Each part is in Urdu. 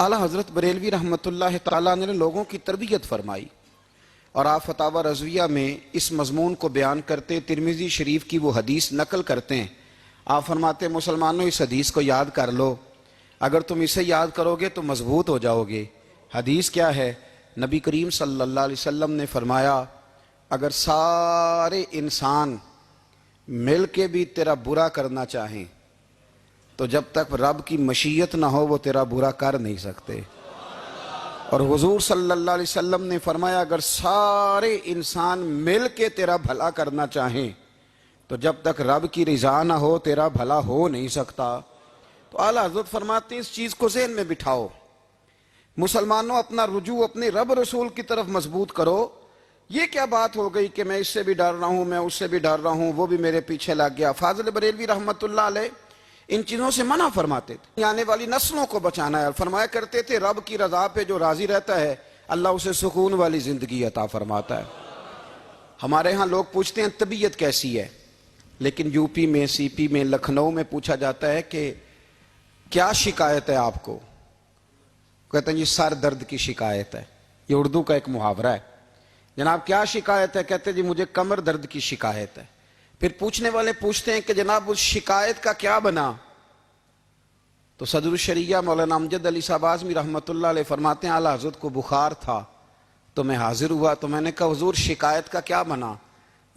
اعلیٰ حضرت بریلوی رحمۃ اللہ تعالیٰ نے لوگوں کی تربیت فرمائی، اور آپ فتاوی رضویہ میں اس مضمون کو بیان کرتے ترمذی شریف کی وہ حدیث نقل کرتے ہیں۔ آپ فرماتے ہیں مسلمانوں اس حدیث کو یاد کر لو، اگر تم اسے یاد کرو گے تو مضبوط ہو جاؤ گے۔ حدیث کیا ہے؟ نبی کریم صلی اللہ علیہ وسلم نے فرمایا اگر سارے انسان مل کے بھی تیرا برا کرنا چاہیں تو جب تک رب کی مشیت نہ ہو وہ تیرا برا کر نہیں سکتے۔ اور حضور صلی اللہ علیہ وسلم نے فرمایا اگر سارے انسان مل کے تیرا بھلا کرنا چاہیں تو جب تک رب کی رضا نہ ہو تیرا بھلا ہو نہیں سکتا۔ تو اعلیٰ حضرت فرماتے ہیں اس چیز کو ذہن میں بٹھاؤ، مسلمانوں اپنا رجوع اپنے رب رسول کی طرف مضبوط کرو۔ یہ کیا بات ہو گئی کہ میں اس سے بھی ڈر رہا ہوں، میں اس سے بھی ڈر رہا ہوں، وہ بھی میرے پیچھے لگ گیا۔ فاضل بریلوی رحمۃ اللہ علیہ ان چیزوں سے منع فرماتے تھے، آنے والی نسلوں کو بچانا ہے، اور فرمایا کرتے تھے رب کی رضا پہ جو راضی رہتا ہے اللہ اسے سکون والی زندگی عطا فرماتا ہے۔ ہمارے ہاں لوگ پوچھتے ہیں طبیعت کیسی ہے، لیکن یو پی میں، سی پی میں، لکھنؤ میں پوچھا جاتا ہے کہ کیا شکایت ہے آپ کو؟ کہتے ہیں جی سر درد کی شکایت ہے۔ یہ اردو کا ایک محاورہ ہے۔ جناب کیا شکایت ہے؟ کہتے ہیں جی مجھے کمر درد کی شکایت ہے۔ پھر پوچھنے والے پوچھتے ہیں کہ جناب اس شکایت کا کیا بنا؟ تو صدر الشریعہ مولانا امجد علی صاحب اعظمی رحمۃ اللہ علیہ فرماتے ہیں اعلیٰ حضرت کو بخار تھا تو میں حاضر ہوا، تو میں نے کہا حضور شکایت کا کیا بنا؟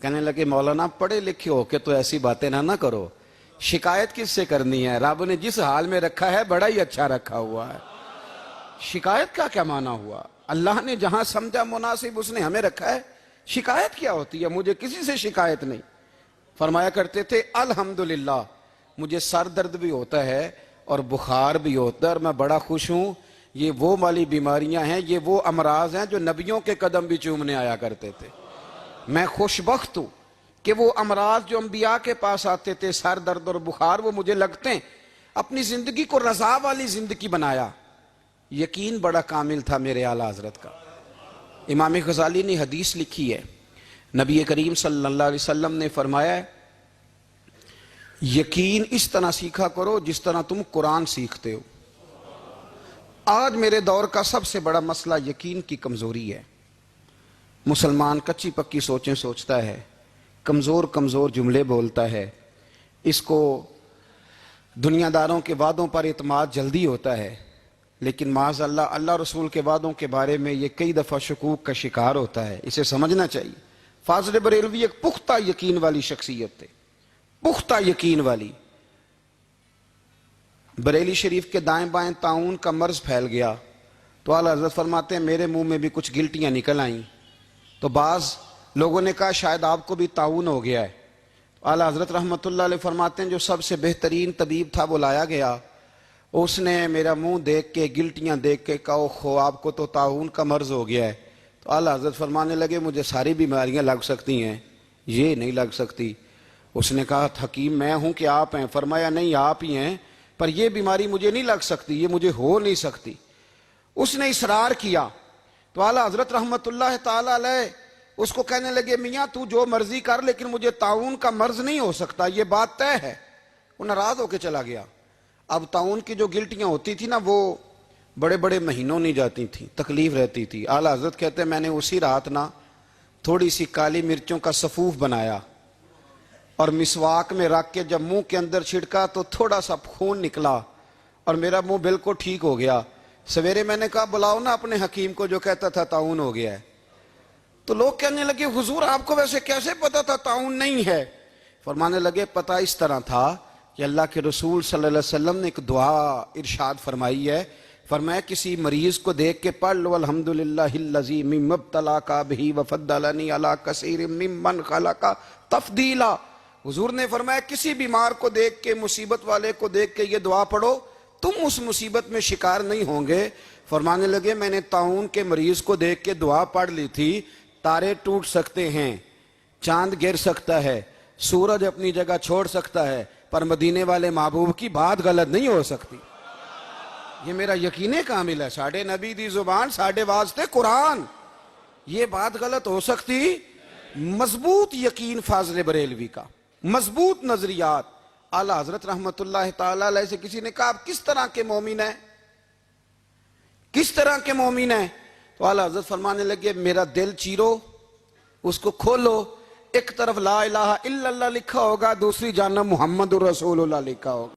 کہنے لگے مولانا پڑھے لکھے ہو کے تو ایسی باتیں نہ کرو، شکایت کس سے کرنی ہے؟ رب نے جس حال میں رکھا ہے بڑا ہی اچھا رکھا ہوا ہے، شکایت کا کیا معنی ہوا؟ اللہ نے جہاں سمجھا مناسب اس نے ہمیں رکھا ہے، شکایت کیا ہوتی ہے؟ مجھے کسی سے شکایت نہیں۔ فرمایا کرتے تھے الحمدللہ مجھے سر درد بھی ہوتا ہے اور بخار بھی ہوتا ہے اور میں بڑا خوش ہوں، یہ وہ والی بیماریاں ہیں، یہ وہ امراض ہیں جو نبیوں کے قدم بھی چومنے آیا کرتے تھے۔ میں خوش بخت ہوں کہ وہ امراض جو انبیاء کے پاس آتے تھے، سر درد اور بخار، وہ مجھے لگتے ہیں۔ اپنی زندگی کو رضا والی زندگی بنایا، یقین بڑا کامل تھا میرے اعلیٰ حضرت کا۔ امام غزالی نے حدیث لکھی ہے، نبی کریم صلی اللہ علیہ وسلم نے فرمایا ہے یقین اس طرح سیکھا کرو جس طرح تم قرآن سیکھتے ہو۔ آج میرے دور کا سب سے بڑا مسئلہ یقین کی کمزوری ہے۔ مسلمان کچی پکی سوچیں سوچتا ہے، کمزور کمزور جملے بولتا ہے، اس کو دنیا داروں کے وعدوں پر اعتماد جلدی ہوتا ہے، لیکن معاذ اللہ اللہ رسول کے وعدوں کے بارے میں یہ کئی دفعہ شکوک کا شکار ہوتا ہے۔ اسے سمجھنا چاہیے۔ فاضل بریلوی ایک پختہ یقین والی شخصیت تھے، پختہ یقین والی۔ بریلی شریف کے دائیں بائیں طاعون کا مرض پھیل گیا تو اعلیٰ حضرت فرماتے ہیں میرے منہ میں بھی کچھ گلٹیاں نکل آئیں، تو بعض لوگوں نے کہا شاید آپ کو بھی طاعون ہو گیا ہے۔ اعلیٰ حضرت رحمۃ اللہ علیہ فرماتے ہیں جو سب سے بہترین طبیب تھا وہ لایا گیا، اس نے میرا منہ دیکھ کے گلٹیاں دیکھ کے کہا خو آپ کو تو طاعون کا مرض ہو گیا ہے۔ تو اعلیٰ حضرت فرمانے لگے مجھے ساری بیماریاں لگ سکتی ہیں، یہ نہیں لگ سکتی۔ اس نے کہا حکیم میں ہوں کہ آپ ہیں؟ فرمایا نہیں آپ ہی ہیں، پر یہ بیماری مجھے نہیں لگ سکتی، یہ مجھے ہو نہیں سکتی۔ اس نے اصرار کیا تو اعلیٰ حضرت رحمۃ اللہ تعالی علیہ اس کو کہنے لگے میاں تو جو مرضی کر لیکن مجھے طاعون کا مرض نہیں ہو سکتا، یہ بات طے ہے۔ وہ ناراض ہو کے چلا گیا۔ اب طاعون کی جو گلٹیاں ہوتی تھی نا وہ بڑے بڑے مہینوں نہیں جاتی تھیں، تکلیف رہتی تھی۔ اعلیٰ حضرت کہتے ہیں میں نے اسی رات نا تھوڑی سی کالی مرچوں کا سفوف بنایا اور مسواک میں رکھ کے جب منہ کے اندر چھڑکا تو تھوڑا سا خون نکلا اور میرا منہ بالکل ٹھیک ہو گیا۔ سویرے میں نے کہا بلاؤ نا اپنے حکیم کو جو کہتا تھا طاعون ہو گیا ہے۔ تو لوگ کہنے لگے حضور آپ کو ویسے کیسے پتا تھا طاعون نہیں ہے؟ فرمانے لگے پتہ اس طرح تھا کہ اللہ کے رسول صلی اللہ علیہ وسلم نے ایک دعا ارشاد فرمائی ہے، فرمایا کسی مریض کو دیکھ کے پڑھ لو الحمدللہ الذی مما ابتلاک بہ وفضلنی علی کثیر ممن خلق تفضیلا۔ حضور نے فرمایا کسی بیمار کو دیکھ کے، مصیبت والے کو دیکھ کے یہ دعا پڑھو، تم اس مصیبت میں شکار نہیں ہوں گے۔ فرمانے لگے میں نے طاعون کے مریض کو دیکھ کے دعا پڑھ لی تھی، تارے ٹوٹ سکتے ہیں، چاند گر سکتا ہے، سورج اپنی جگہ چھوڑ سکتا ہے، پر مدینے والے محبوب کی بات غلط نہیں ہو سکتی۔ یہ میرا یقین کامل ہے، ساڑھے نبی دی زبان ساڑھے واسطے قرآن، یہ بات غلط ہو سکتی؟ مضبوط یقین فاضل بریلوی کا، مضبوط نظریات۔ اعلیٰ حضرت رحمۃ اللہ تعالی علیہ سے کسی نے کہا آپ کس طرح کے مومن ہیں؟ کس طرح کے مومن ہیں؟ تو اعلیٰ حضرت فرمانے لگے میرا دل چیرو، اس کو کھولو، ایک طرف لا الہ الا اللہ لکھا ہوگا، دوسری جانب محمد الرسول اللہ لکھا ہوگا۔